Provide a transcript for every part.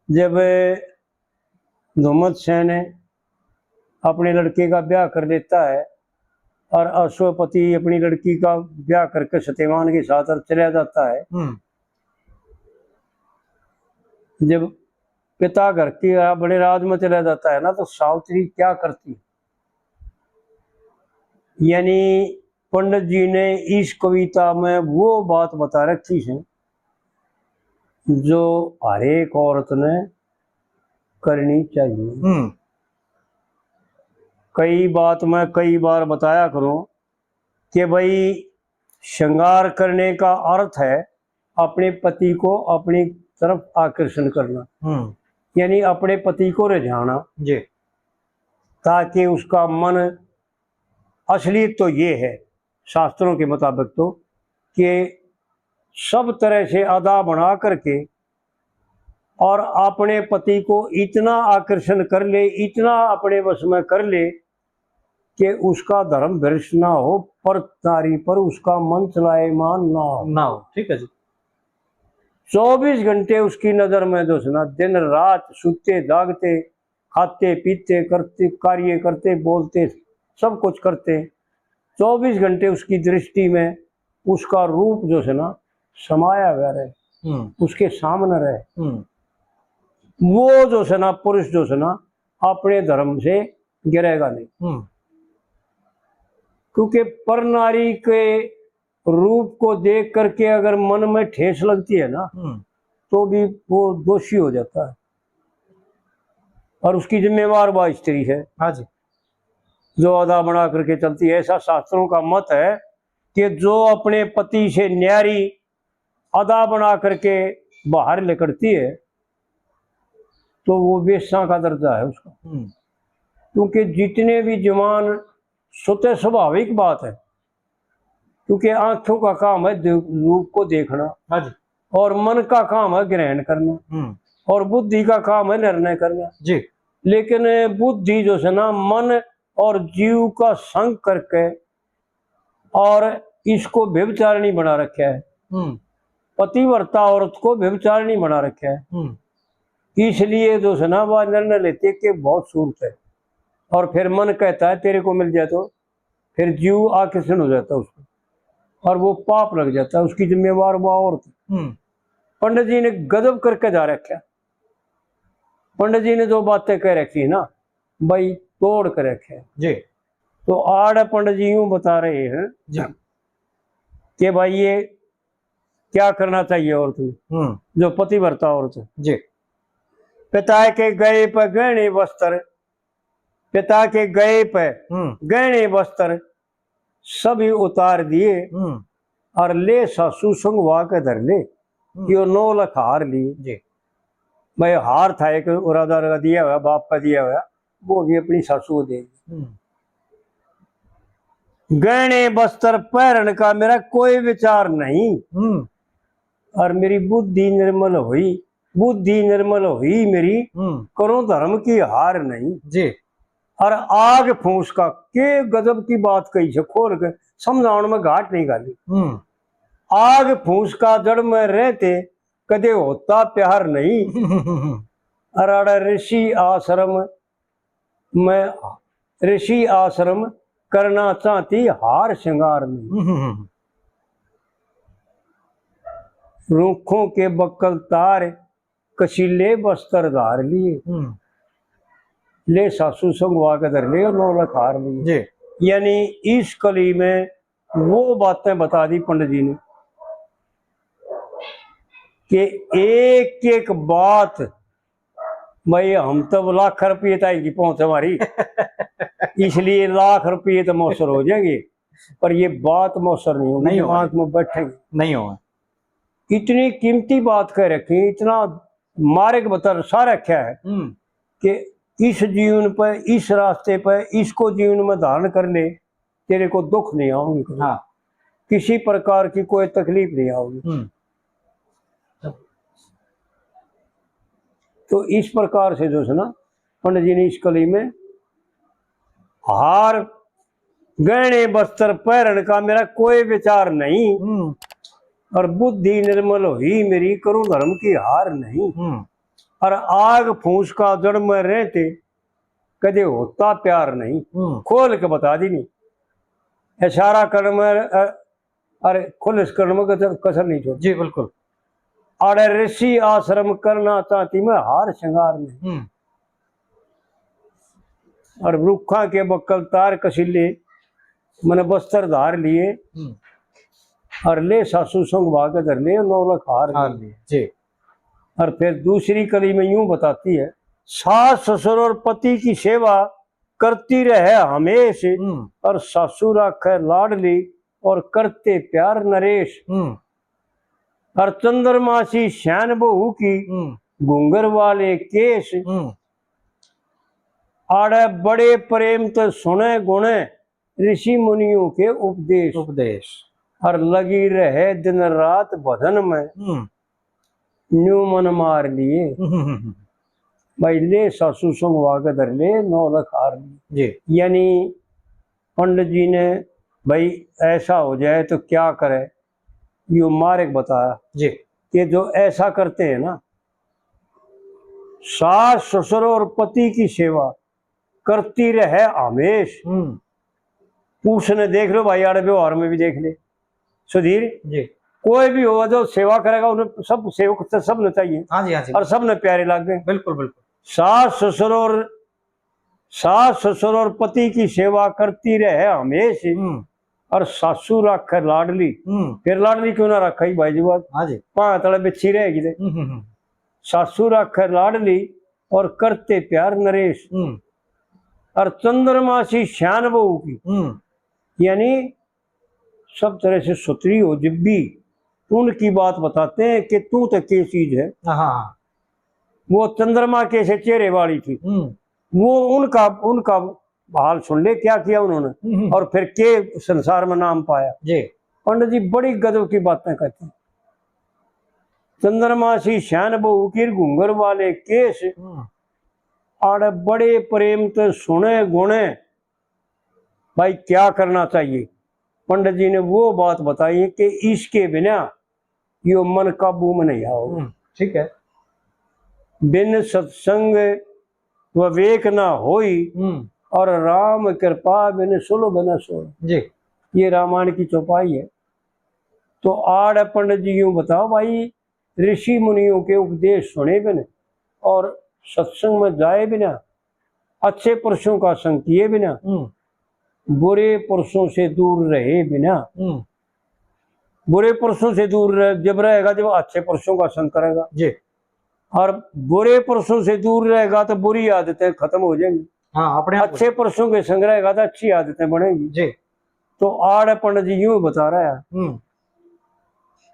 जब मोहम्मद सैन अपने लड़के का ब्याह कर देता है और अश्वपति अपनी लड़की का ब्याह करके सत्यवान के साथ और चला जाता है, जब पिता घर की बड़े राज में चला जाता है ना, तो सावित्री क्या करती, यानी पंडित जी ने इस कविता में वो बात बता रखी है जो हर एक औरत ने करनी चाहिए। कई बात मैं कई बार बताया करूं कि भाई श्रृंगार करने का अर्थ है अपने पति को अपनी तरफ आकर्षण करना, यानी अपने पति को रिझाना जी, ताकि उसका मन, असलियत तो ये है शास्त्रों के मुताबिक तो कि सब तरह से अदा बना करके और अपने पति को इतना आकर्षण कर ले, इतना अपने वश में कर ले कि उसका धर्म भ्रष्ट ना हो, पर नारी पर उसका मन चलायमान ना हो। ठीक है जी। 24 घंटे उसकी नजर में जो है ना, दिन रात सोते जागते, खाते पीते, करते कार्य करते, बोलते, सब कुछ करते, 24 घंटे उसकी दृष्टि में उसका रूप जो है ना समाया हुआ रहे, उसके सामने रहे। वो जो है ना पुरुष जो है ना अपने धर्म से गिरेगा नहीं, क्योंकि पर नारी के रूप को देख करके अगर मन में ठेस लगती है ना, तो भी वो दोषी हो जाता है और उसकी जिम्मेवार वह स्त्री है। हाँ जी, जो अदा बना करके चलती है। ऐसा शास्त्रों का मत है कि जो अपने पति से न्यारी अदा बना करके बाहर निकलती है तो वो वेश्या का दर्जा है उसका, क्योंकि जितने भी जवान स्वतः स्वाभाविक बात है, क्योंकि आंखों का काम है रूप को देखना। हाँ जी। और मन का काम है ग्रहण करना और बुद्धि का काम है निर्णय करना जी। लेकिन बुद्धि जो है ना मन और जीव का संग करके और इसको व्यभिचारिणी बना रखा है, पतिव्रता औरत को व्यभिचारिणी बना रखा है। इसलिए जो है ना वह निर्णय लेते कि बहुत सूरत है, और फिर मन कहता है तेरे को मिल जाए, तो फिर जीव आकर्षण हो जाता है उसको और वो पाप लग जाता है, उसकी जिम्मेवार वो औरत। पंडित जी ने गजब करके जा रखा, पंडित जी ने जो बातें कह रखी है ना भाई तोड़ कर रखे जी। तो आड़ पंडित जी यूं बता रहे हैं जी कि भाई ये क्या करना चाहिए औरत को, जो पतिव्रता औरत जी। पिता के गए पर गहने वस्त्र, पिता के गए पे गहने वस्त्र सभी उतार दिए और ले सासू संगवा के धर ले, यो 9 लाख हार लिए जी। भाई हार था एक उरादा का दिया हुआ, बाप का दिया हुआ, वो भी अपनी सासू को देगी। गहने वस्त्र पहरन का मेरा कोई विचार नहीं, और मेरी बुद्धि निर्मल हुई, बुद्धि निर्मल हुई मेरी, करो धर्म की हार नहीं जी। और आग फूस का के गजब की बात कही है, खोल के समझाने में घाट नहीं गाली। आग फूस का जड़ में रहते कदे होता प्यार नहीं, अराड़ा ऋषि आश्रम में, ऋषि आश्रम करना चाहती हार श्रृंगार नहीं। रूखों के बक्कल तार कशीले बस्तर धार लिए, ले सासू संगवा के धर ले और 9 लाख हार लिए। यानी इस कली में वो बातें बता दी पंडित जी ने कि एक एक बात, भाई हम तो लाख रुपये तक पहुंच हमारी इसलिए लाख रुपये तो मौसर हो जाएंगे, पर ये बात मौसर नहीं होगी, दिमाग में बैठेंगे नहीं होगा। इतनी कीमती बात कह रखी, इतना मार्ग बता सा रखा है कि इस जीवन पर, इस रास्ते पर, इसको जीवन में धारण कर ले, तेरे को दुख नहीं आओगे। हाँ, किसी प्रकार की कोई तकलीफ नहीं आओगी। तो इस प्रकार से जो है ना पंडित जी ने इस कली में हार गहने वस्त्र पहरन का मेरा कोई विचार नहीं, और बुद्धि निर्मल हुई मेरी, करूं धर्म की हार नहीं। और आग फूस का जड़ में रहते कदे होता प्यार नहीं। खोल के बता दी नहीं, इशारा करने में अरे खुल करने में कसर नहीं छोड़ जी बिल्कुल। अरे ऋषि आश्रम करना चाहती मैं हार श्रृंगार में, और रुखा के बक्कल तार कसीले मैंने बस्तर धार लिए, और ले सासू संग भाग धर ले 9 लाख हार लिए जी। और फिर दूसरी कली में यूं बताती है, सास ससुर और पति की सेवा करती रहे हमेश, और सासू राखे लाडली और करते प्यार नरेश, और चंद्रमासी श्यान बहू की घूंगर वाले केश, आड़े बड़े प्रेम तो सुने गुणे ऋषि मुनियों के उपदेश, और लगी रहे दिन रात भजन में न्यू मन मार लिए। भाई ले सासू संग वाग धर ले 9 लाख हार लिए। यानी पंडित जी ने भाई ऐसा हो जाए तो क्या करे, यो मार्ग बताया जी कि जो ऐसा करते हैं ना, सास ससुर और पति की सेवा करती रहे हमेश। पूछने देख लो भाई, आड़े व्यवहार में भी देख ले सुधीर जी, कोई भी हो जो सेवा करेगा उन्हें सब सेवक सब ने चाहिए। हाँ जी हाँ जी, और सब ने प्यारे लग गए। बिल्कुल बिल्कुल। सास ससुर और पति की सेवा करती रहे हमेशा, और सासू रख लाडली। फिर लाडली क्यों ना रखा ही भाई जी बात, हाँ जी, पांच तले बिच्छी रहेगी थे। सासू रख लाडली और करते प्यार नरेश, और चंद्रमासी श्यान बहू की, यानी सब तरह से सुतरी हो जब भी उनकी बात बताते हैं कि तू तो क्या चीज है। वो चंद्रमा के से चेहरे वाली थी, वो उनका हाल सुन ले क्या किया उन्होंने, और फिर के संसार में नाम पाया जी। पंडित जी बड़ी गजब की बातें कहते हैं। चंद्रमासी श्यान बहू की घूंगर वाले केस, आड़े बड़े प्रेम तो सुने गुणे। भाई क्या करना चाहिए, पंडित जी ने वो बात बताई कि इसके बिना यो मन काबू में नहीं आओ। ठीक है। बिन सत्संग विवेक ना होई, और राम कृपा बिन सुलभ न सोई जी। ये रामायण की चौपाई है। तो आड़ पंडित जी यूं बताओ भाई, ऋषि मुनियों के उपदेश सुने बिना और सत्संग में जाए बिना, अच्छे पुरुषों का संग किए बिना, बुरे पुरुषों से दूर रहे बिना, बुरे पुरुषों से दूर जब रहेगा जब अच्छे पुरुषों का संग करेगा जी, और बुरे पुरुषों से दूर रहेगा तो बुरी आदतें खत्म हो जाएंगी। हाँ, अपने अच्छे पुरुषों के संग रहेगा तो अच्छी आदतें बढ़ेंगी जी। तो आड़ पंडित जी यूं बता रहा है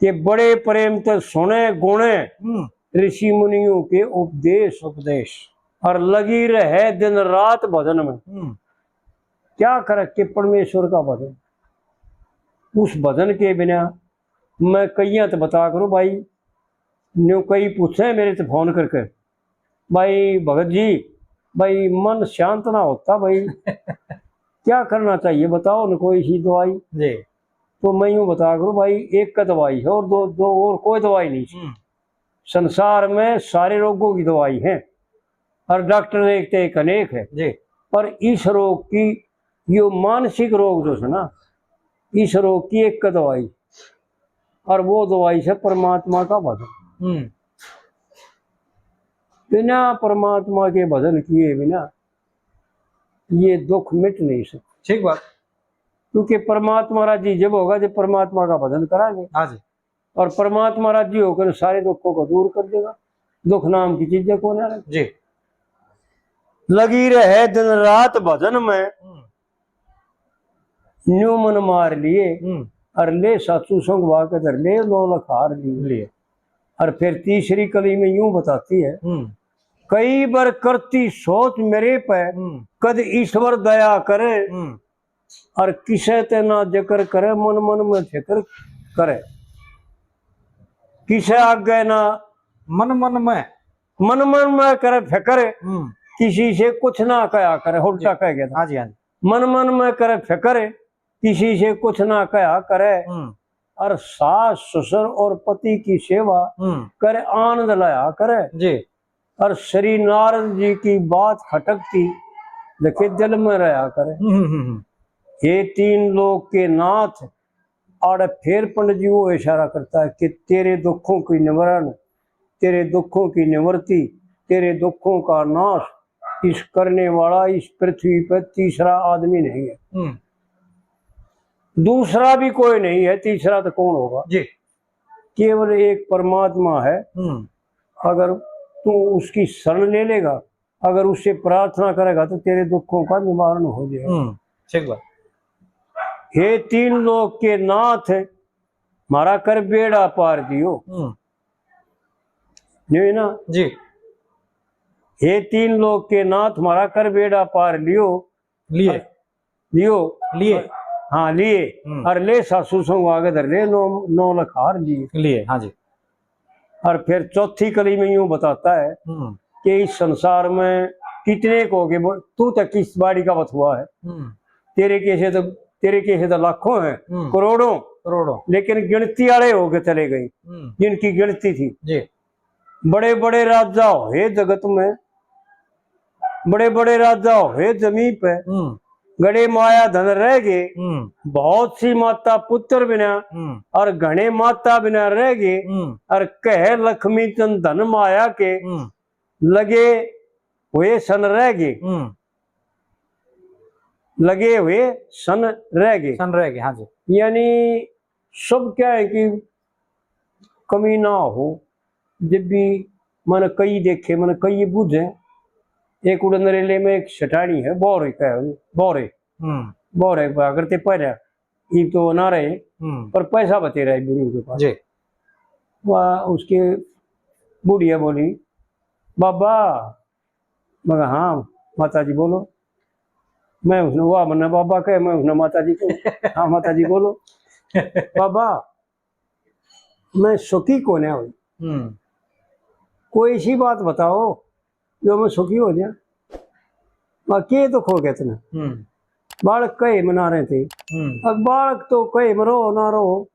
कि बड़े प्रेम तो सुने गुणे ऋषि मुनियों के उपदेश, और लगी रहे दिन रात भजन में। क्या करे कि परमेश्वर का भजन, उस भजन के बिना मैं कई तो बता करूं भाई, न्यू कई पूछे मेरे से फोन करके, भाई भगत जी भाई मन शांत ना होता भाई क्या करना चाहिए बताओ न कोई सी दवाई जी। तो मैं यूं बता करूं भाई, एक का दवाई है और दो और कोई दवाई नहीं। संसार में सारे रोगों की दवाई है, और डॉक्टर देखते एक अनेक है जी। पर इस रोग की, यो मानसिक रोग जो है ना, इस रोग की एक का दवाई, और वो दवाई से परमात्मा का भजन। बिना परमात्मा के भजन किए बिना ये दुख मिट नहीं सकते। ठीक बात, क्योंकि परमात्मा राजी जब होगा जब परमात्मा का भजन कराएंगे। हाँ जी। और परमात्मा राजी होकर सारे दुखों को दूर कर देगा। दुख नाम की चीजें कौन है जी। लगी रहे दिन रात भजन में न्यू मन मार लिए, और ले सासू संग वाके धर ले 9 लाख हार लिए। और फिर तीसरी कली में यूं बताती है, कई बार करती सोच मेरे पे कद ईश्वर दया करे, और किसे ते ना जिक्र करे मन मन में फिक्र करे। किसे आगे ना मन मन में करे फिक्र, किसी से कुछ ना कहा करे। उल्टा कह गया था। हाँ जी हाँ जी। मन में करे फिक्र, किसी से कुछ ना कहा करे, और सास ससुर और पति की सेवा करे आनंद लाया करे जी। और श्री नारद जी की बात खटकती देखे दिल में रहा करे। ये तीन लोग के नाथ। और फिर पंडित जी वो इशारा करता है कि तेरे दुखों की निवारण, तेरे दुखों की निवृत्ति, तेरे दुखों का नाश इस करने वाला इस पृथ्वी पर तीसरा आदमी नहीं है। दूसरा भी कोई नहीं है, तीसरा तो कौन होगा जी। केवल एक परमात्मा है। अगर तू उसकी शरण ले लेगा, अगर उससे प्रार्थना करेगा तो तेरे दुखों का निवारण हो जाएगा। ठीक बात। हे तीन लोग के नाथ मारा कर बेड़ा पार दियो। नहीं ना जी। हे तीन लोग के नाथ मारा कर बेड़ा पार लियो, लिए हाँ लिए और ले सासू संग आगे धर ले 9 लाख हार लिए। हाँ जी। और फिर चौथी कली में यूं बताता है कि इस संसार में कितने को के तू तक किस बाड़ी का बथुआ है। तेरे कैसे तो लाखों हैं, करोड़ों, लेकिन गिनती वाले होके चले गए जिनकी गिनती थी जी। बड़े बड़े राजा हे जगत में, बड़े बड़े राजा हे जमीन पे, गड़े माया धन रह गए, बहुत सी माता पुत्र बिना और घने माता बिना रह गए, और कह लक्ष्मी चंद धन माया के लगे हुए सन रह गए, लगे हुए सन रह गए। हाँ जी। यानी सब क्या है कि कमी ना हो। जब भी मन कई देखे, मन कई बुझे। एक उड़न रेले में एक छटानी है, बोरे का है, बोरे अगर ते पैरा ये तो ना रहे पर पैसा बते रहे बुढ़ी के पास। वह उसके बुढ़िया बोली बाबा, मगर हाँ माता जी बोलो। मैं उसने वाह मन्ना बाबा कहे, मैं उसने माता जी को हाँ माता जी बोलो। बाबा मैं सुखी कौन है, कोई सी बात बताओ जो मैं सुखी हो जाए। के तो खो गए थे बालक कहे मना रहे थे। अब बालक तो कहे मरो ना रो,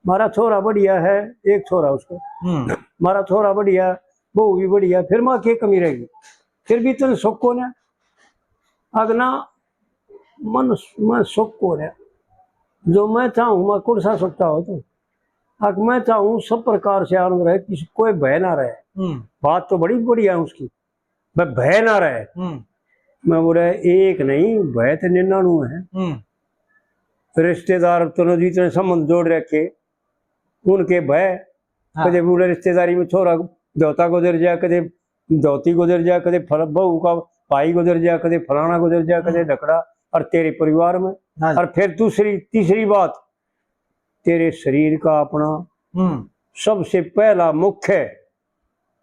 मारा छोरा बढ़िया है, एक छोरा उसको, मारा छोरा बढ़िया, बहू भी बढ़िया, फिर माँ की कमी रहेगी, फिर भी तेरे सुख को ना अगना मन मैं सुख को है। जो मैं चाहूँ मैं कुछ सा सकता हो तो अगर मैं चाहूँ सब प्रकार से आनंद रहे, किसी कोई भय ना रहे। बात तो बड़ी बढ़िया है उसकी, मैं भय ना रहे। मैं बोले एक नहीं भय तो 99 है। रिश्तेदार तो जितने संबंध जोड़ रखे उनके भय। कदे बोले रिश्तेदारी में छोरा धोता गुजर जाए, कदे धोती गुजर जाए, कदे बहू का भाई गुजर जाए, कदे फलाना गुजर जाए, कदे ढकड़ा, और तेरे परिवार में। और फिर तीसरी बात तेरे शरीर का अपना सबसे पहला मुख्य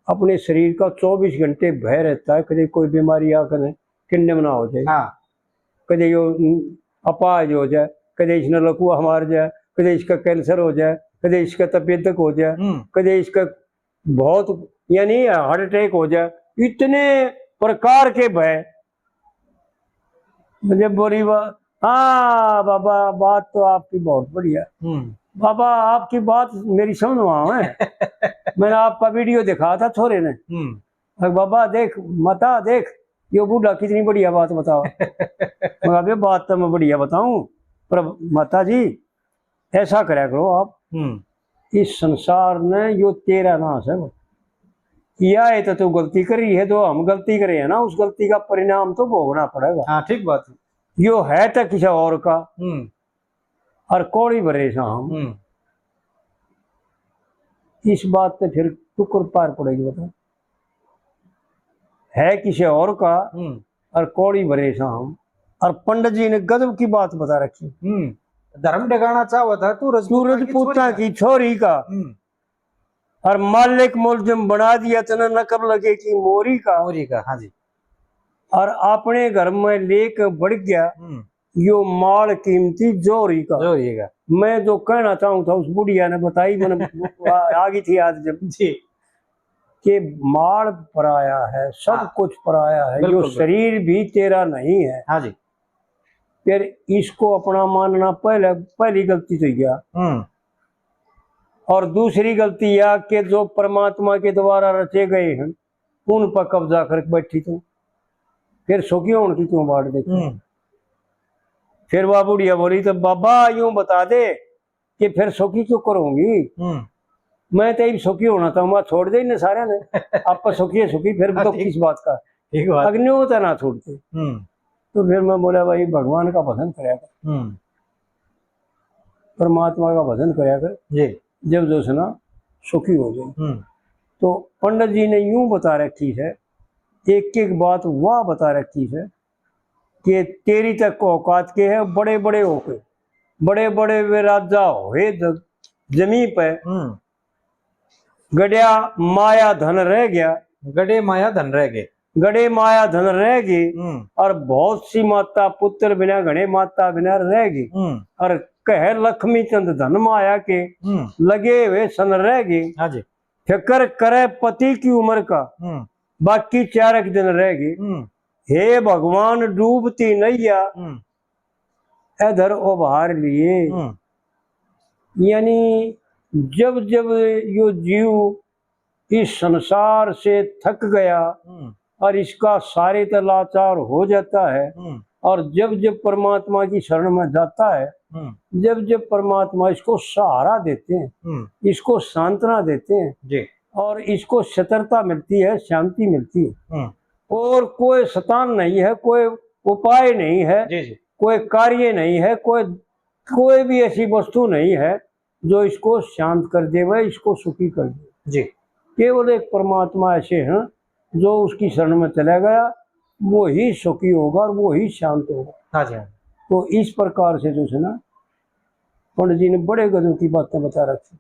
अपने शरीर का 24 घंटे भय रहता है। कदे कोई बीमारी आकर किन्ने ना हो जाए, कदे यो अपाज हो जाए, कदे इसने लकवा मार जाए, कदे इसका कैंसर हो जाए, कदे इसका तपेदक हो जाए, कदे इसका बहुत यानी हार्ट अटैक हो जाए। इतने प्रकार के भय। मुझे बोली हाँ बाबा बात तो आपकी बहुत बढ़िया। बाबा आपकी बात मेरी समझ में है। मैंने आपका वीडियो देखा था छोरे ने। बाबा देख माता देख यो बूढ़ा कितनी बढ़िया बात बताओ। मगर बात तो मैं बढ़िया बताऊं, पर माता जी ऐसा करा करो आप, इस संसार ने यो तेरा नाश है, किया है तो तू गलती करी है, तो हम गलती करे है ना, उस गलती का परिणाम तो भोगना पड़ेगा। हाँ ठीक बात है। यो है तो किसी और का, और कौड़ी भरे हम इस बात पे फिर टुकर पार पड़ेगी। बता है किसी और का और कौड़ी भरे हम। और पंडित जी ने गजब की बात बता रखी। धर्म डगाना चाहता था तू रजपूता की छोरी का, और मालिक मुलजिम बना दिया तना नकब लगे की मोरी का। हाँ जी। और अपने घर में लेकर बढ़ गया यो माल कीमती जोरी का। मैं जो कहना चाहूँ था उस बुढ़िया ने बताई, मैंने आगी थी आज जब जी कि माल पराया है, सब कुछ पराया है, जो शरीर भी तेरा नहीं है। हाँ जी। फिर इसको अपना मानना पहली गलती तो गया। और दूसरी गलती यह कि जो परमात्मा के द्वारा रचे गए हैं उन पर कब्जा करके बैठी तू, फिर सुखी होने की क्यों बात देखी। फिर वह बुढ़िया बोली तो बाबा यूं बता दे कि फिर सुखी क्यों करूंगी, मैं तो सुखी होना था, मैं छोड़ दे इन सारे ने, आप सुखी है सुखी, फिर तो किस बात का अग्नि होता ना छोड़ते। तो फिर मैं बोला भाई भगवान का भजन कराया कर, परमात्मा का भजन कराया कर, जब जो सुना सुखी हो जाए। तो पंडित जी ने यूं बता रखी है, एक एक बात वह बता रखी है कि तेरी तक औकात के है, बड़े बड़े होके बड़े बड़े वे राजा हुए जमीन पे, गड़िया माया धन रह गया, गड़े माया धन रह गए, गड़े माया धन रह गई, और बहुत सी माता पुत्र बिना घने माता बिना रह गई, और कह लक्ष्मी चंद धन माया के लगे हुए सन रह गए, फिक्र करे पति की उम्र का बाकी 4 दिन रह गए, हे भगवान डूबती नैया इधर उभार लिए। यानी जब जब यो जीव इस संसार से थक गया और इसका सारे लाचार हो जाता है, और जब जब परमात्मा की शरण में जाता है, जब जब परमात्मा इसको सहारा देते हैं, इसको सांत्वना देते हैं, और इसको सतर्कता मिलती है, शांति मिलती है, और कोई शतान नहीं है, कोई उपाय नहीं है, कोई कार्य नहीं है, कोई भी ऐसी वस्तु नहीं है जो इसको शांत कर दे, वह इसको सुखी कर दे। केवल एक परमात्मा ऐसे हैं जो उसकी शरण में चला गया वो ही सुखी होगा और वो ही शांत होगा। तो इस प्रकार से जो है ना पंडित जी ने बड़े गजब की बातें बता रखी।